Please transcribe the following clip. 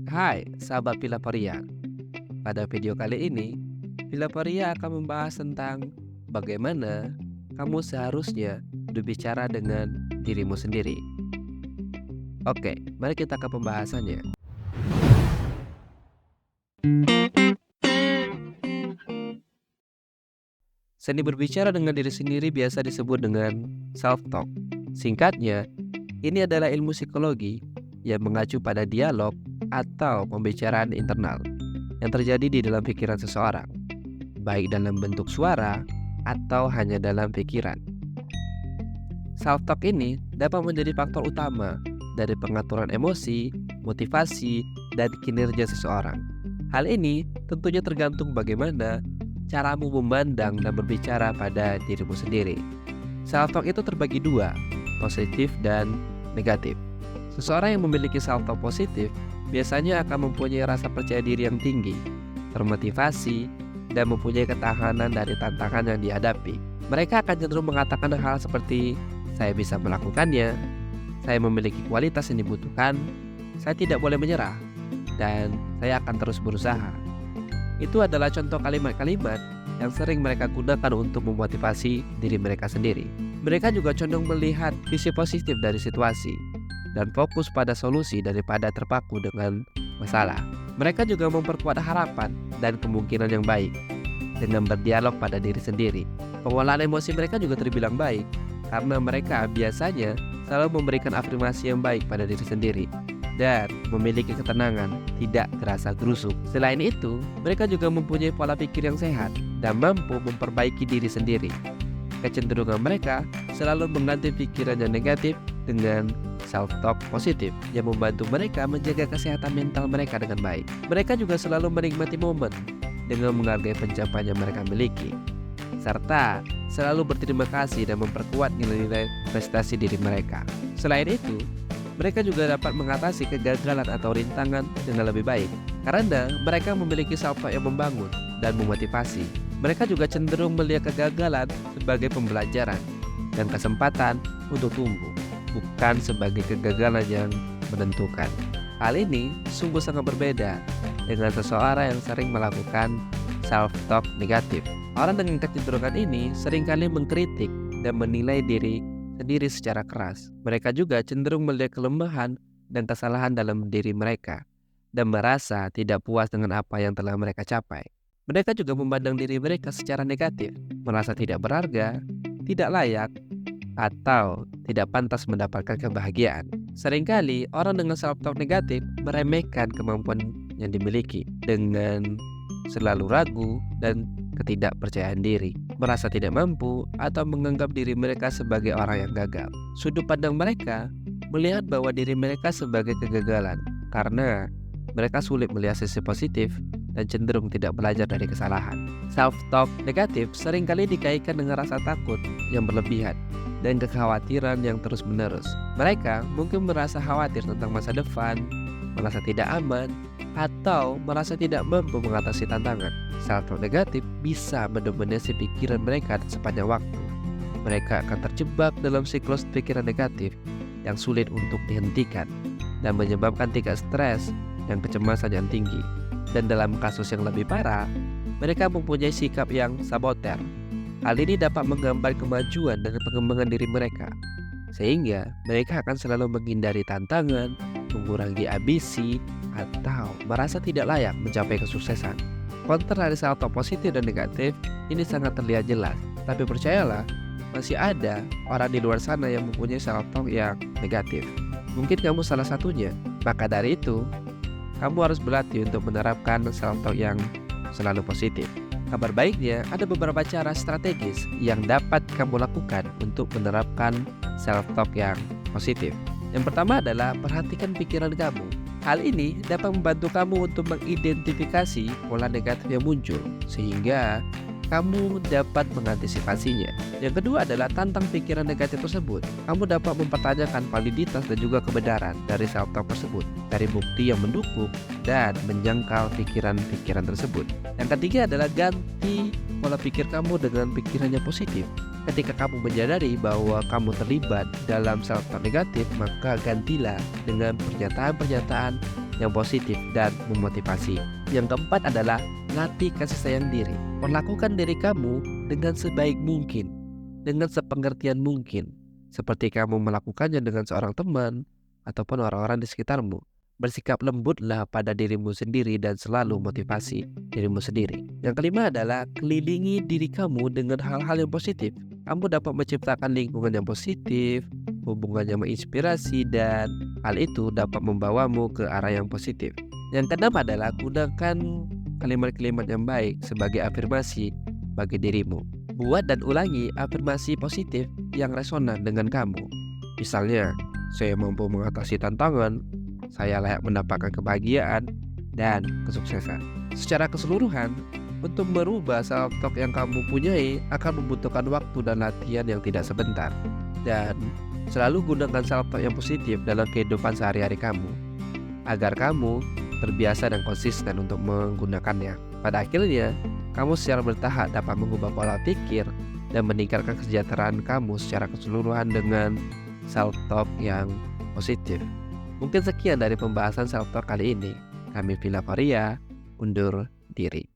Hai, sahabat Pilaparia. Pada video kali ini, Pilaparia akan membahas tentang bagaimana kamu seharusnya berbicara dengan dirimu sendiri. Oke, mari kita ke pembahasannya. Seni berbicara dengan diri sendiri biasa disebut dengan self-talk. Singkatnya, ini adalah ilmu psikologi yang mengacu pada dialog atau pembicaraan internal yang terjadi di dalam pikiran seseorang, baik dalam bentuk suara atau hanya dalam pikiran. Self-talk ini dapat menjadi faktor utama dari pengaturan emosi, motivasi, dan kinerja seseorang. Hal ini tentunya tergantung bagaimana caramu memandang dan berbicara pada dirimu sendiri. Self-talk itu terbagi dua, positif dan negatif. Seseorang yang memiliki self-talk positif biasanya akan mempunyai rasa percaya diri yang tinggi, termotivasi, dan mempunyai ketahanan dari tantangan yang dihadapi. Mereka akan cenderung mengatakan hal seperti, saya bisa melakukannya, saya memiliki kualitas yang dibutuhkan, saya tidak boleh menyerah, dan saya akan terus berusaha. Itu adalah contoh kalimat-kalimat yang sering mereka gunakan untuk memotivasi diri mereka sendiri. Mereka juga condong melihat sisi positif dari situasi dan fokus pada solusi daripada terpaku dengan masalah. Mereka juga memperkuat harapan dan kemungkinan yang baik dengan berdialog pada diri sendiri. Pengolahan emosi mereka juga terbilang baik karena mereka biasanya selalu memberikan afirmasi yang baik pada diri sendiri dan memiliki ketenangan, tidak terasa gerusuk. Selain itu, mereka juga mempunyai pola pikir yang sehat dan mampu memperbaiki diri sendiri. Kecenderungan mereka selalu mengganti pikiran yang negatif dengan self-talk positif yang membantu mereka menjaga kesehatan mental mereka dengan baik. Mereka juga selalu menikmati momen dengan menghargai pencapaian yang mereka miliki, serta selalu berterima kasih dan memperkuat nilai-nilai prestasi diri mereka. Selain itu, mereka juga dapat mengatasi kegagalan atau rintangan dengan lebih baik karena mereka memiliki self-talk yang membangun dan memotivasi. Mereka juga cenderung melihat kegagalan sebagai pembelajaran dan kesempatan untuk tumbuh, bukan sebagai kegagalan yang menentukan. Hal ini sungguh sangat berbeda dengan seseorang yang sering melakukan self-talk negatif. Orang dengan kecenderungan ini seringkali mengkritik dan menilai diri sendiri secara keras. Mereka juga cenderung melihat kelemahan dan kesalahan dalam diri mereka dan merasa tidak puas dengan apa yang telah mereka capai. Mereka juga memandang diri mereka secara negatif, merasa tidak berharga, tidak layak, atau tidak pantas mendapatkan kebahagiaan. Seringkali orang dengan self-talk negatif meremehkan kemampuan yang dimiliki dengan selalu ragu dan ketidakpercayaan diri, merasa tidak mampu, atau menganggap diri mereka sebagai orang yang gagal. Sudut pandang mereka melihat bahwa diri mereka sebagai kegagalan karena mereka sulit melihat sisi positif dan cenderung tidak belajar dari kesalahan. Self-talk negatif seringkali dikaitkan dengan rasa takut yang berlebihan dan kekhawatiran yang terus-menerus. Mereka mungkin merasa khawatir tentang masa depan, merasa tidak aman, atau merasa tidak mampu mengatasi tantangan. Self-talk negatif bisa mendominasi pikiran mereka sepanjang waktu. Mereka akan terjebak dalam siklus pikiran negatif yang sulit untuk dihentikan dan menyebabkan tingkat stres dan kecemasan yang tinggi. Dan dalam kasus yang lebih parah, mereka mempunyai sikap yang saboter. Hal ini dapat menggambar kemajuan dan pengembangan diri mereka, sehingga mereka akan selalu menghindari tantangan, mengurangi ambisi, atau merasa tidak layak mencapai kesuksesan. Konter dari self-talk positif dan negatif ini sangat terlihat jelas. Tapi percayalah, masih ada orang di luar sana yang mempunyai self-talk yang negatif. Mungkin kamu salah satunya. Maka dari itu, kamu harus berlatih untuk menerapkan self-talk yang selalu positif. Kabar baiknya, ada beberapa cara strategis yang dapat kamu lakukan untuk menerapkan self-talk yang positif. Yang pertama adalah perhatikan pikiran kamu. Hal ini dapat membantu kamu untuk mengidentifikasi pola negatif yang muncul, sehingga kamu dapat mengantisipasinya. Yang kedua adalah tantang pikiran negatif tersebut. Kamu dapat mempertanyakan validitas dan juga kebenaran dari self-talk tersebut, dari bukti yang mendukung dan menjangkau pikiran-pikiran tersebut. Yang ketiga adalah ganti pola pikir kamu dengan pikiran yang positif. Ketika kamu menyadari bahwa kamu terlibat dalam self-talk negatif, maka gantilah dengan pernyataan-pernyataan yang positif dan memotivasi. Yang keempat adalah latih kasih sayang diri. Perlakukan diri kamu dengan sebaik mungkin, dengan sepengertian mungkin, seperti kamu melakukannya dengan seorang teman ataupun orang-orang di sekitarmu. Bersikap lembutlah pada dirimu sendiri dan selalu motivasi dirimu sendiri. Yang kelima adalah kelilingi diri kamu dengan hal-hal yang positif. Kamu dapat menciptakan lingkungan yang positif, hubungan yang menginspirasi, dan hal itu dapat membawamu ke arah yang positif. Yang keenam adalah gunakan kalimat-kalimat yang baik sebagai afirmasi bagi dirimu. Buat dan ulangi afirmasi positif yang resonan dengan kamu. Misalnya, saya mampu mengatasi tantangan, saya layak mendapatkan kebahagiaan dan kesuksesan. Secara keseluruhan, untuk merubah self-talk yang kamu punyai akan membutuhkan waktu dan latihan yang tidak sebentar. Dan selalu gunakan self-talk yang positif dalam kehidupan sehari-hari kamu, agar kamu terbiasa dan konsisten untuk menggunakannya. Pada akhirnya, kamu secara bertahap dapat mengubah pola pikir dan meningkatkan kesejahteraan kamu secara keseluruhan dengan self-talk yang positif. Mungkin sekian dari pembahasan self-talk kali ini. Kami Villa Korea undur diri.